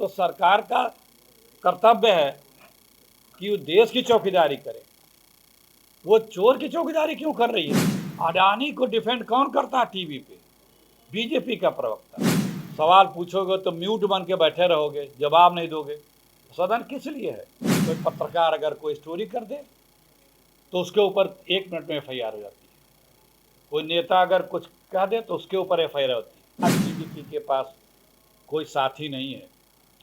तो सरकार का कर्तव्य है कि वो देश की चौकीदारी करे। वो चोर की चौकीदारी क्यों कर रही है? अडानी को डिफेंड कौन करता है टीवी पे? बीजेपी का प्रवक्ता। सवाल पूछोगे तो म्यूट बन के बैठे रहोगे, जवाब नहीं दोगे। सदन किस लिए है? कोई पत्रकार अगर कोई स्टोरी कर दे तो उसके ऊपर 1 मिनट में एफआईआर हो जाती है। कोई नेता अगर कुछ कह दे तो उसके ऊपर एफआईआर होती है। आज बीजेपी के पास कोई साथी नहीं है,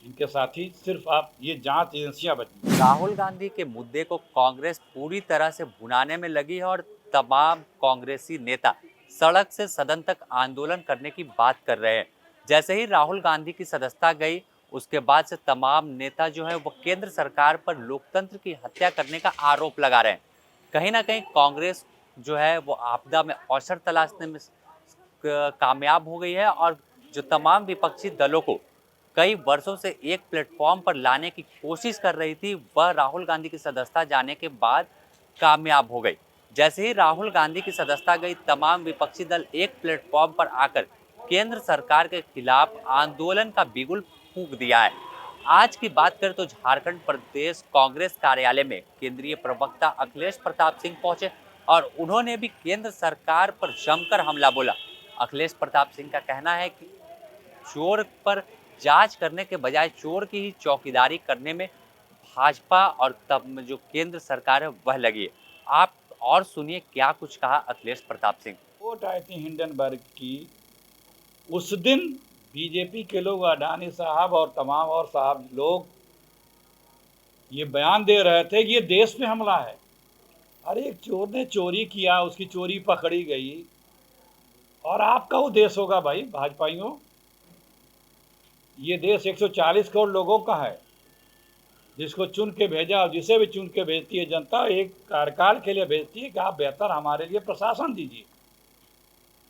इनके साथी सिर्फ आप ये जांच एजेंसियां बची। राहुल गांधी के मुद्दे को कांग्रेस पूरी तरह से भुनाने में लगी है और तमाम कांग्रेसी नेता सड़क से सदन तक आंदोलन करने की बात कर रहे हैं। जैसे ही राहुल गांधी की सदस्यता गई, उसके बाद से तमाम नेता जो है वो केंद्र सरकार पर लोकतंत्र की हत्या करने का आरोप लगा रहे हैं। कहीं ना कहीं कांग्रेस जो है वो आपदा में अवसर तलाशने में कामयाब हो गई है और जो तमाम विपक्षी दलों को कई वर्षों से एक प्लेटफॉर्म पर लाने की कोशिश कर रही थी, वह राहुल गांधी की सदस्यता जाने के बाद कामयाब हो गई। जैसे ही राहुल गांधी की सदस्यता गई, तमाम विपक्षी दल एक प्लेटफॉर्म पर आकर केंद्र सरकार के खिलाफ आंदोलन का बिगुल फूंक दिया है। आज की बात करें तो झारखंड प्रदेश कांग्रेस कार्यालय में केंद्रीय प्रवक्ता अखिलेश प्रताप सिंह पहुंचे और उन्होंने भी केंद्र सरकार पर जमकर हमला बोला। अखिलेश प्रताप सिंह का कहना है कि चोर पर जांच करने के बजाय चोर की ही चौकीदारी करने में भाजपा और तब जो केंद्र सरकार है वह लगी है। आप और सुनिए क्या कुछ कहा अखिलेश प्रताप सिंह। वोट आई थी हिंडनबर्ग की, उस दिन बीजेपी के लोग, अडानी साहब और तमाम और साहब लोग ये बयान दे रहे थे कि ये देश पे हमला है। अरे एक चोर ने चोरी किया, उसकी चोरी पकड़ी गई, और आपका वो देश होगा भाई भाजपाइयों? ये देश 140 करोड़ लोगों का है, जिसको चुन के भेजा और जिसे भी चुन के भेजती है जनता, एक कार्यकाल के लिए भेजती है कि आप बेहतर हमारे लिए प्रशासन दीजिए।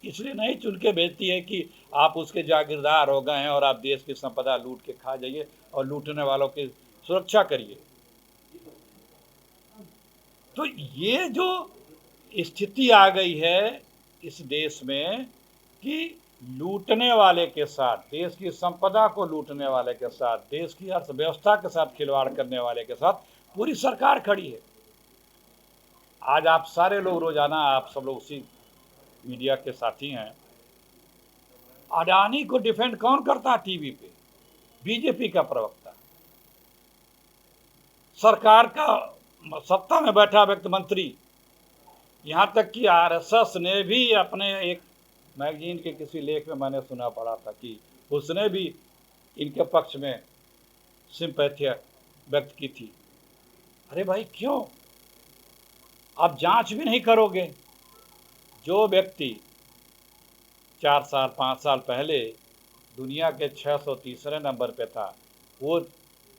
इसलिए नहीं चुन के भेजती है कि आप उसके जागीरदार हो गए हैं और आप देश की संपदा लूट के खा जाइए और लूटने वालों की सुरक्षा करिए। तो ये जो स्थिति आ गई है इस देश में कि लूटने वाले के साथ, देश की संपदा को लूटने वाले के साथ, देश की अर्थव्यवस्था के साथ खिलवाड़ करने वाले के साथ पूरी सरकार खड़ी है। आज आप सारे लोग रोजाना, आप सब लोग उसी मीडिया के साथी हैं। अडानी को डिफेंड कौन करता है टीवी पे? बीजेपी का प्रवक्ता। सरकार का सत्ता में बैठा व्यक्ति मंत्री, यहां तक कि आरएसएस ने भी अपने एक मैगजीन के किसी लेख में मैंने सुना पड़ा था कि उसने भी इनके पक्ष में सिंपैथी व्यक्त की थी। अरे भाई क्यों आप जांच भी नहीं करोगे? जो व्यक्ति 4 साल 5 साल पहले दुनिया के 630 नंबर पे था, वो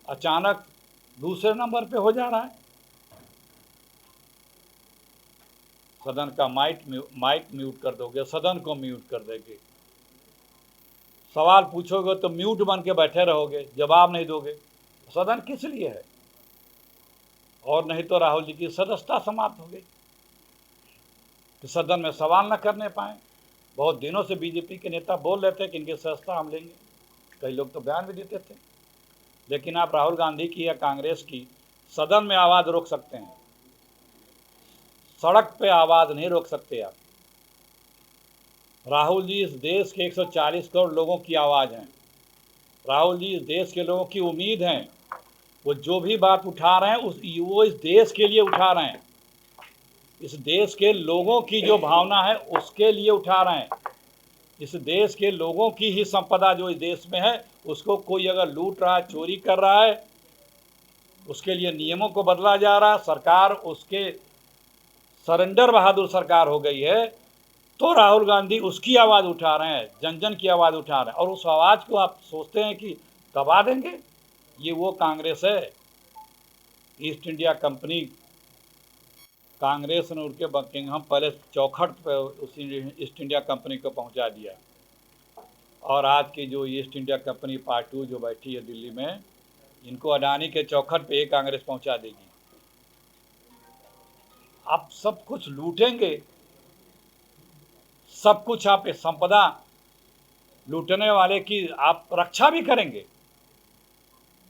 अचानक दूसरे नंबर पे हो जा रहा है। सदन का माइक म्यूट कर दोगे, सदन को म्यूट कर देंगे। सवाल पूछोगे तो म्यूट बन के बैठे रहोगे, जवाब नहीं दोगे। सदन किस लिए है? और नहीं तो राहुल जी की सदस्यता समाप्त हो गई कि सदन में सवाल न करने पाए। बहुत दिनों से बीजेपी के नेता बोल रहे थे कि इनकी सदस्यता हम लेंगे, कई लोग तो बयान भी देते थे। लेकिन आप राहुल गांधी की या कांग्रेस की सदन में आवाज रोक सकते हैं, सड़क पे आवाज नहीं रोक सकते आप। राहुल जी इस देश के 140 करोड़ लोगों की आवाज हैं। राहुल जी इस देश के लोगों की उम्मीद हैं। वो जो भी बात उठा रहे हैं वो इस देश के लिए उठा रहे हैं। इस देश के लोगों की जो भावना है उसके लिए उठा रहे हैं। इस देश के लोगों की ही संपदा जो इस देश में है, उसको कोई अगर लूट रहा है, चोरी कर रहा है, उसके लिए नियमों को बदला जा रहा है। सरकार उसके सरेंडर बहादुर सरकार हो गई है, तो राहुल गांधी उसकी आवाज़ उठा रहे हैं, जन जन की आवाज़ उठा रहे हैं। और उस आवाज़ को आप सोचते हैं कि दबा देंगे? ये वो कांग्रेस है। ईस्ट इंडिया कंपनी कांग्रेस ने उनके बकिंगहम पहले चौखट पर उसी ईस्ट इंडिया कंपनी को पहुंचा दिया, और आज की जो ईस्ट इंडिया कंपनी पार्ट 2 जो बैठी है दिल्ली में, इनको अडानी के चौखट पे कांग्रेस पहुंचा देगी। आप सब कुछ लूटेंगे, सब कुछ आप संपदा लूटने वाले की आप रक्षा भी करेंगे।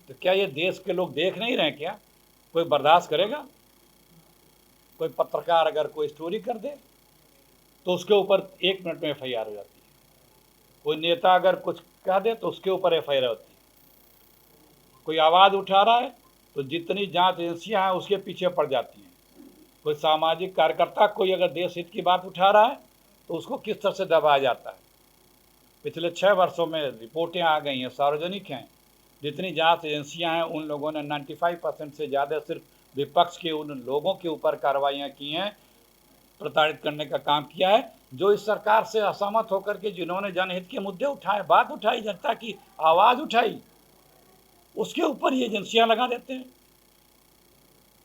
तो क्या ये देश के लोग देख नहीं रहे क्या? कोई बर्दाश्त करेगा? कोई पत्रकार अगर कोई स्टोरी कर दे तो उसके ऊपर 1 मिनट में FIR हो जाती है। कोई नेता अगर कुछ कह दे तो उसके ऊपर FIR होती है। कोई आवाज़ उठा रहा है तो जितनी जांच एजेंसियां हैं उसके पीछे पड़ जाती हैं। कोई सामाजिक कार्यकर्ता कोई अगर देश हित की बात उठा रहा है तो उसको किस तरह से दबाया जाता है। पिछले 6 वर्षों में रिपोर्टें आ गई हैं, सार्वजनिक हैं। जितनी जांच एजेंसियां हैं उन लोगों ने 95% से ज़्यादा सिर्फ विपक्ष के उन लोगों के ऊपर कार्रवाइयाँ की हैं, प्रताड़ित करने का काम किया है, जो इस सरकार से असहमत होकर के जिन्होंने जनहित के मुद्दे उठाए, बात उठाई, जनता की आवाज़ उठाई, उसके ऊपर ये एजेंसियां लगा देते हैं।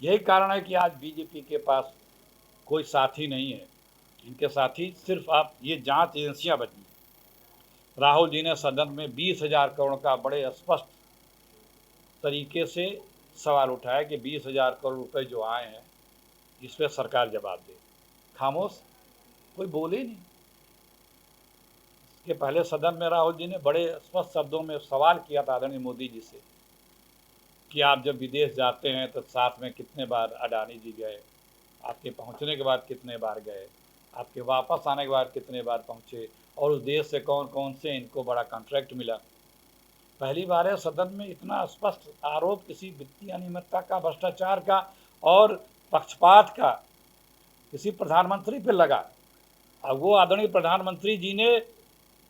यही कारण है कि आज बीजेपी के पास कोई साथी नहीं है। इनके साथी सिर्फ आप ये जांच एजेंसियां बची। राहुल जी ने सदन में 20,000 करोड़ का बड़े स्पष्ट तरीके से सवाल उठाया कि 20,000 करोड़ रुपए जो आए हैं इस पर सरकार जवाब दे। खामोश, कोई बोले नहीं। इसके पहले सदन में राहुल जी ने बड़े स्पष्ट शब्दों में सवाल किया था आदरणीय मोदी जी से कि आप जब विदेश जाते हैं तो साथ में कितने बार अडानी जी गए, आपके पहुंचने के बाद कितने बार गए, आपके वापस आने के बाद कितने बार पहुंचे, और उस देश से कौन कौन से इनको बड़ा कॉन्ट्रैक्ट मिला। पहली बार है सदन में इतना स्पष्ट आरोप किसी वित्तीय अनियमितता का, भ्रष्टाचार का और पक्षपात का किसी प्रधानमंत्री पे लगा। अब वो आदरणीय प्रधानमंत्री जी ने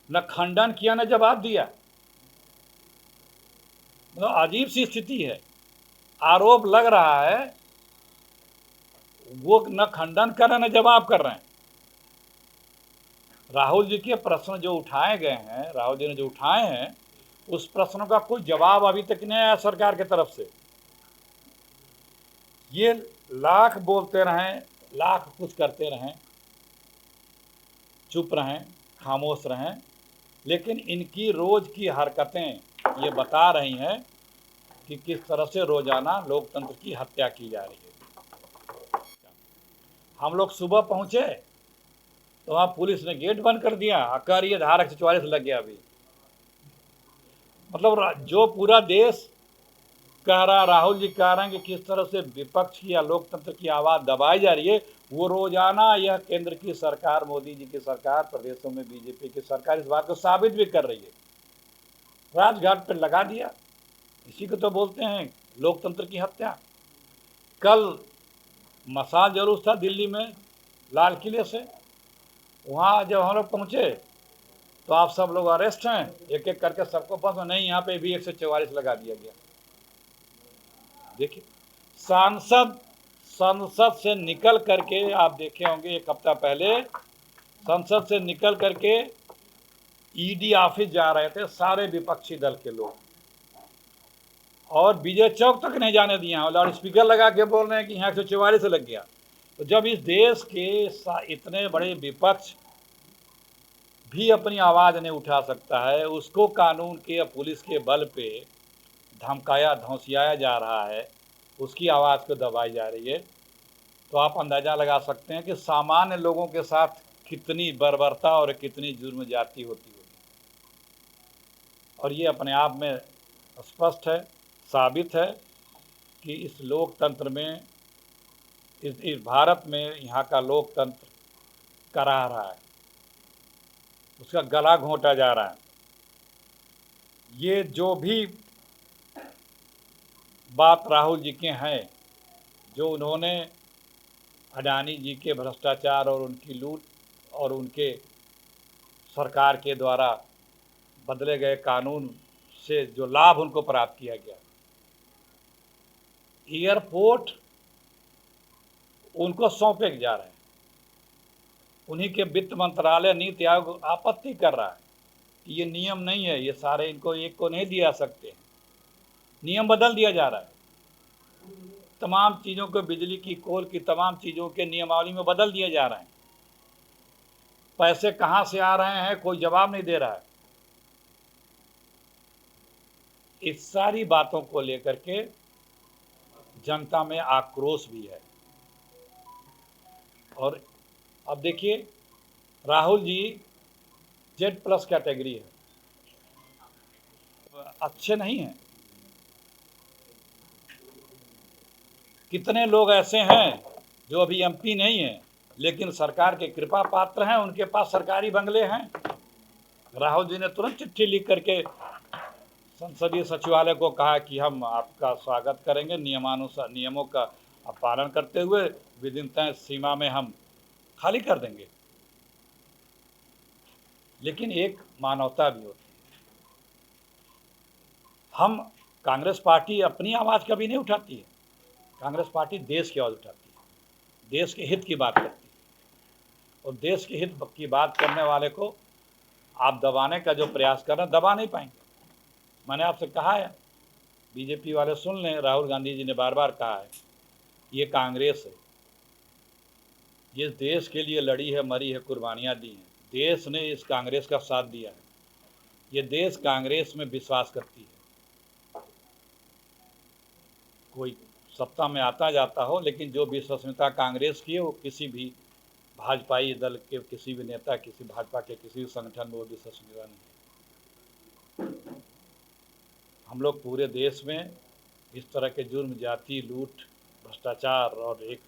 न खंडन किया न जवाब दिया। मतलब अजीब सी स्थिति है। आरोप लग रहा है, वो न खंडन कर रहे हैं न जवाब कर रहे हैं। राहुल जी के प्रश्न जो उठाए गए हैं, राहुल जी ने जो उठाए हैं, उस प्रश्नों का कोई जवाब अभी तक नहीं आया सरकार की तरफ से। ये लाख बोलते रहें, लाख कुछ करते रहें, चुप रहें, खामोश रहें, लेकिन इनकी रोज की हरकतें ये बता रही हैं कि किस तरह से रोजाना लोकतंत्र की हत्या की जा रही है। हम लोग सुबह पहुंचे तो वहाँ पुलिस ने गेट बंद कर दिया, कह रही है धारा 144 लग गया अभी। मतलब जो पूरा देश कह रहा, राहुल जी कह रहे हैं कि किस तरह से विपक्ष की या लोकतंत्र की आवाज़ दबाई जा रही है, वो रोजाना यह केंद्र की सरकार, मोदी जी की सरकार, प्रदेशों में बीजेपी की सरकार इस बात को साबित भी कर रही है। राजघाट पर लगा दिया, इसी को तो बोलते हैं लोकतंत्र की हत्या। कल मसाल जुलूस था दिल्ली में, लाल किले से, वहाँ जब हम लोग पहुँचे तो आप सब लोग अरेस्ट हैं, एक एक करके सबको पता नहीं, यहाँ पे भी 144 लगा दिया गया। देखिए, संसद से निकल करके, आप देखे होंगे 1 हफ्ता पहले संसद से निकल करके ईडी ऑफिस जा रहे थे सारे विपक्षी दल के लोग, और विजय चौक तक नहीं जाने दिया, लाउड स्पीकर लगा के बोल रहे हैं कि यहाँ 144 लग गया। तो जब इस देश के इतने बड़े विपक्ष भी अपनी आवाज़ नहीं उठा सकता है, उसको कानून के या पुलिस के बल पे धमकाया धौंसियाया जा रहा है, उसकी आवाज़ को दबाई जा रही है, तो आप अंदाज़ा लगा सकते हैं कि सामान्य लोगों के साथ कितनी बर्बरता और कितनी जुर्म ज्यादती होती होगी। और ये अपने आप में स्पष्ट है, साबित है कि इस लोकतंत्र में, इस भारत में यहाँ का लोकतंत्र कराह रहा है, उसका गला घोंटा जा रहा है। ये जो भी बात राहुल जी के हैं, जो उन्होंने अडानी जी के भ्रष्टाचार और उनकी लूट और उनके सरकार के द्वारा बदले गए कानून से जो लाभ उनको प्राप्त किया गया, एयरपोर्ट उनको सौंपे जा रहे हैं। उन्हीं के वित्त मंत्रालय, नीति आयोग आपत्ति कर रहा है कि ये नियम नहीं है, ये सारे इनको एक को नहीं दिया सकते, नियम बदल दिया जा रहा है। तमाम चीज़ों को, बिजली की, कोल की तमाम चीज़ों के नियमावली में बदल दिए जा रहे हैं। पैसे कहाँ से आ रहे हैं कोई जवाब नहीं दे रहा है। इस सारी बातों को लेकर के जनता में आक्रोश भी है। और अब देखिए, राहुल जी Z+ कैटेगरी है, अच्छे नहीं हैं, कितने लोग ऐसे हैं जो अभी एमपी नहीं हैं लेकिन सरकार के कृपा पात्र हैं, उनके पास सरकारी बंगले हैं। राहुल जी ने तुरंत चिट्ठी लिख करके संसदीय सचिवालय को कहा कि हम आपका स्वागत करेंगे, नियमों का पालन करते हुए विदिन तय सीमा में हम खाली कर देंगे। लेकिन एक मानवता भी होती है। हम कांग्रेस पार्टी अपनी आवाज़ कभी नहीं उठाती है, कांग्रेस पार्टी देश की आवाज़ उठाती है, देश के हित की बात करती है। और देश के हित की बात करने वाले को आप दबाने का जो प्रयास कर रहे हैं, दबा नहीं पाएंगे। मैंने आपसे कहा है, बीजेपी वाले सुन लें, राहुल गांधी जी ने बार बार कहा है, ये कांग्रेस है, ये देश के लिए लड़ी है, मरी है, कुर्बानियाँ दी हैं, देश ने इस कांग्रेस का साथ दिया है, ये देश कांग्रेस में विश्वास करती है। कोई सत्ता में आता जाता हो, लेकिन जो विश्वसनीयता कांग्रेस की है वो किसी भी भाजपाई दल के किसी भी नेता, किसी भाजपा के किसी भी संगठन में वो विश्वसनीयता नहीं है। हम लोग पूरे देश में इस तरह के जुर्म, जाति, लूट, भ्रष्टाचार और एक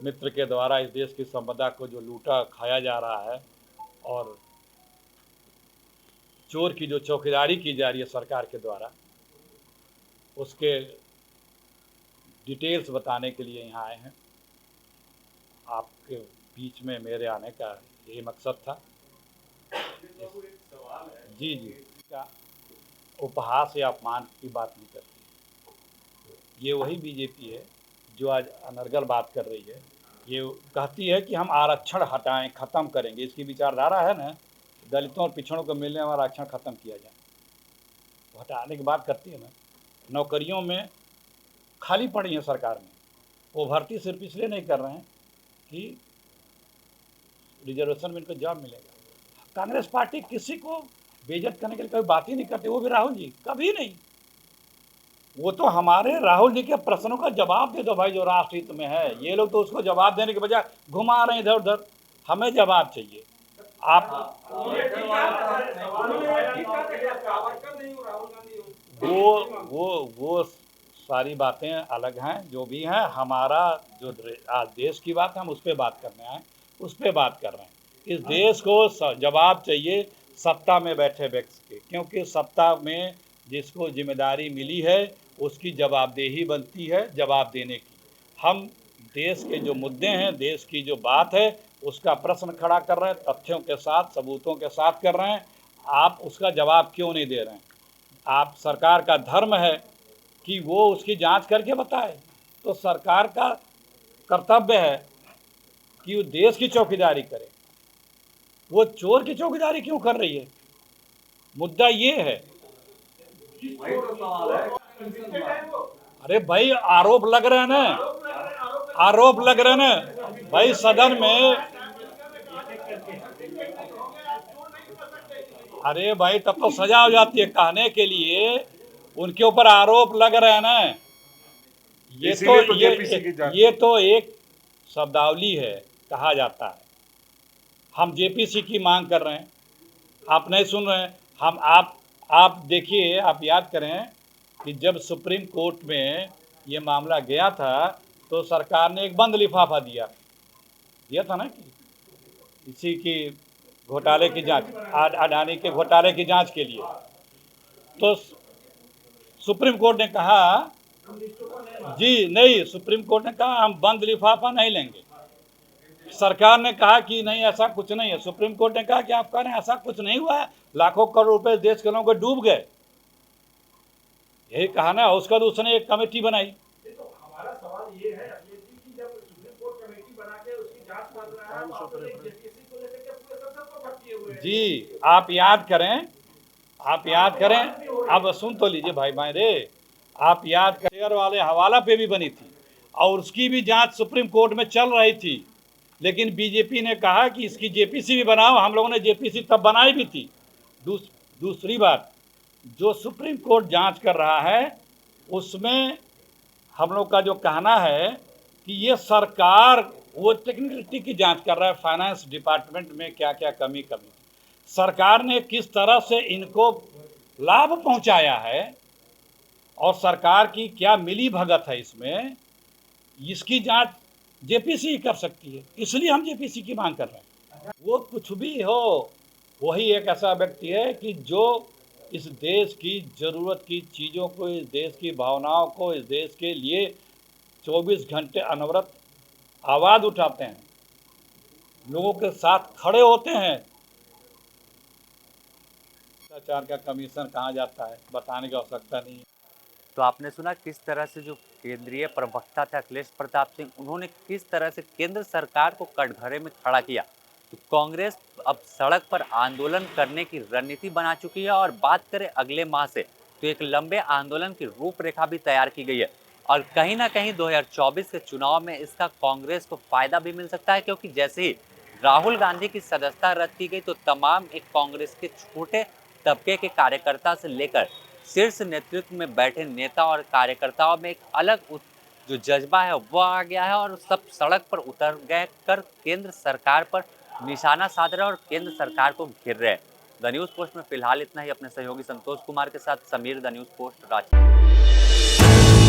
मित्र के द्वारा इस देश की संपदा को जो लूटा खाया जा रहा है और चोर की जो चौकीदारी की जा रही है सरकार के द्वारा, उसके डिटेल्स बताने के लिए यहाँ आए हैं। आपके बीच में मेरे आने का यही मकसद था। जी जी, का उपहास या अपमान की बात नहीं करती। ये वही बीजेपी है जो आज अनर्गल बात कर रही है। ये कहती है कि हम आरक्षण हटाएं, ख़त्म करेंगे। इसकी विचारधारा है ना, दलितों और पिछड़ों को मिलने वाला आरक्षण ख़त्म किया जाए, वो हटाने की बात करती है ना। नौकरियों में खाली पड़ी है सरकार में, वो भर्ती सिर्फ इसलिए नहीं कर रहे हैं कि रिजर्वेशन में इनको जॉब मिलेगा। कांग्रेस पार्टी किसी को बेइज्जत करने के लिए कभी बात ही नहीं करती, वो भी राहुल जी कभी नहीं। वो तो हमारे राहुल जी के प्रश्नों का जवाब दे दो भाई, जो राष्ट्रहित में है। ये लोग तो उसको जवाब देने के बजाय घुमा रहे हैं इधर उधर। हमें जवाब चाहिए। आप वो सारी बातें अलग हैं, जो भी हैं। हमारा जो आज देश की बात है, हम उस पर बात करने आए, उस पर बात कर रहे हैं। इस देश को जवाब चाहिए सत्ता में बैठे व्यक्ति के, क्योंकि सत्ता में जिसको जिम्मेदारी मिली है उसकी जवाबदेही बनती है जवाब देने की। हम देश के जो मुद्दे हैं, देश की जो बात है, उसका प्रश्न खड़ा कर रहे हैं, तथ्यों के साथ, सबूतों के साथ कर रहे हैं। आप उसका जवाब क्यों नहीं दे रहे हैं? आप सरकार का धर्म है कि वो उसकी जांच करके बताए, तो सरकार का कर्तव्य है कि वो देश की चौकीदारी करे। वो चोर की चौकीदारी क्यों कर रही है? मुद्दा ये है। अरे भाई, आरोप लग रहे हैं ना, आरोप लग रहे हैं ना भाई। सदन में अरे भाई, तब तो सजा हो जाती है। कहने के लिए उनके ऊपर आरोप लग रहे हैं ना। ये तो एक शब्दावली है, कहा जाता है। हम जेपीसी की मांग कर रहे हैं, आप नहीं सुन रहे हैं। हम आप देखिए, आप याद करें कि जब सुप्रीम कोर्ट में ये मामला गया था तो सरकार ने एक बंद लिफाफा दिया था ना, कि इसी की घोटाले की जांच, अडानी के घोटाले की जांच के लिए। तो सुप्रीम कोर्ट ने कहा, जी नहीं, सुप्रीम कोर्ट ने कहा हम बंद लिफाफा नहीं लेंगे। सरकार ने कहा कि नहीं, ऐसा कुछ नहीं है। सुप्रीम कोर्ट ने कहा कि आप कह रहे हैं ऐसा कुछ नहीं हुआ है, लाखों करोड़ रुपए देश के लोगों को डूब गए, यही कहा ना। उसके बाद उसने एक कमेटी बनाई। तो हमारा सवाल ये है कि जब सुप्रीम कोर्ट कमेटी बना के उसकी जांच कर रहा है, तो जेपीसी को लेकर के पूरे संसद को भटके हुए हैं। जी, आप याद करें, अब सुन तो लीजिए भाई रे, आप याद करें, शेयर वाले हवाला पे भी बनी थी और उसकी भी जांच सुप्रीम कोर्ट में चल रही थी, लेकिन बीजेपी ने कहा कि इसकी जेपीसी भी बनाओ। हम लोगों ने जेपीसी तब बनाई भी थी। दूसरी बात, जो सुप्रीम कोर्ट जांच कर रहा है उसमें हम लोग का जो कहना है कि ये सरकार वो टेक्निकलिटी की जांच कर रहा है, फाइनेंस डिपार्टमेंट में क्या क्या कमी सरकार ने किस तरह से इनको लाभ पहुंचाया है और सरकार की क्या मिली भगत है इसमें, इसकी जांच जेपीसी कर सकती है, इसलिए हम जेपीसी की मांग कर रहे हैं। वो कुछ भी हो, वही एक ऐसा व्यक्ति है कि जो इस देश की ज़रूरत की चीज़ों को, इस देश की भावनाओं को, इस देश के लिए 24 घंटे अनवरत आवाज़ उठाते हैं, लोगों के साथ खड़े होते हैं। भ्रष्टाचार का कमीशन कहाँ जाता है, बताने की आवश्यकता नहीं है। तो आपने सुना किस तरह से जो केंद्रीय प्रवक्ता थे अखिलेश प्रताप सिंह, उन्होंने किस तरह से केंद्र सरकार को कटघरे में खड़ा किया। तो कांग्रेस अब सड़क पर आंदोलन करने की रणनीति बना चुकी है और बात करें अगले माह से तो एक लंबे आंदोलन की रूपरेखा भी तैयार की गई है और कहीं ना कहीं 2024 के चुनाव में इसका कांग्रेस को फायदा भी मिल सकता है, क्योंकि जैसे ही राहुल गांधी की सदस्यता रद्द की गई तो तमाम एक कांग्रेस के छोटे तबके के कार्यकर्ता से लेकर शीर्ष नेतृत्व में बैठे नेता और कार्यकर्ताओं में एक अलग जो जज्बा है वो आ गया है और सब सड़क पर उतर गए कर केंद्र सरकार पर निशाना साध रहे हैं और केंद्र सरकार को घेर रहे हैं। द न्यूज़ पोस्ट में फिलहाल इतना ही। अपने सहयोगी संतोष कुमार के साथ Sameer, the news post, Ranchi.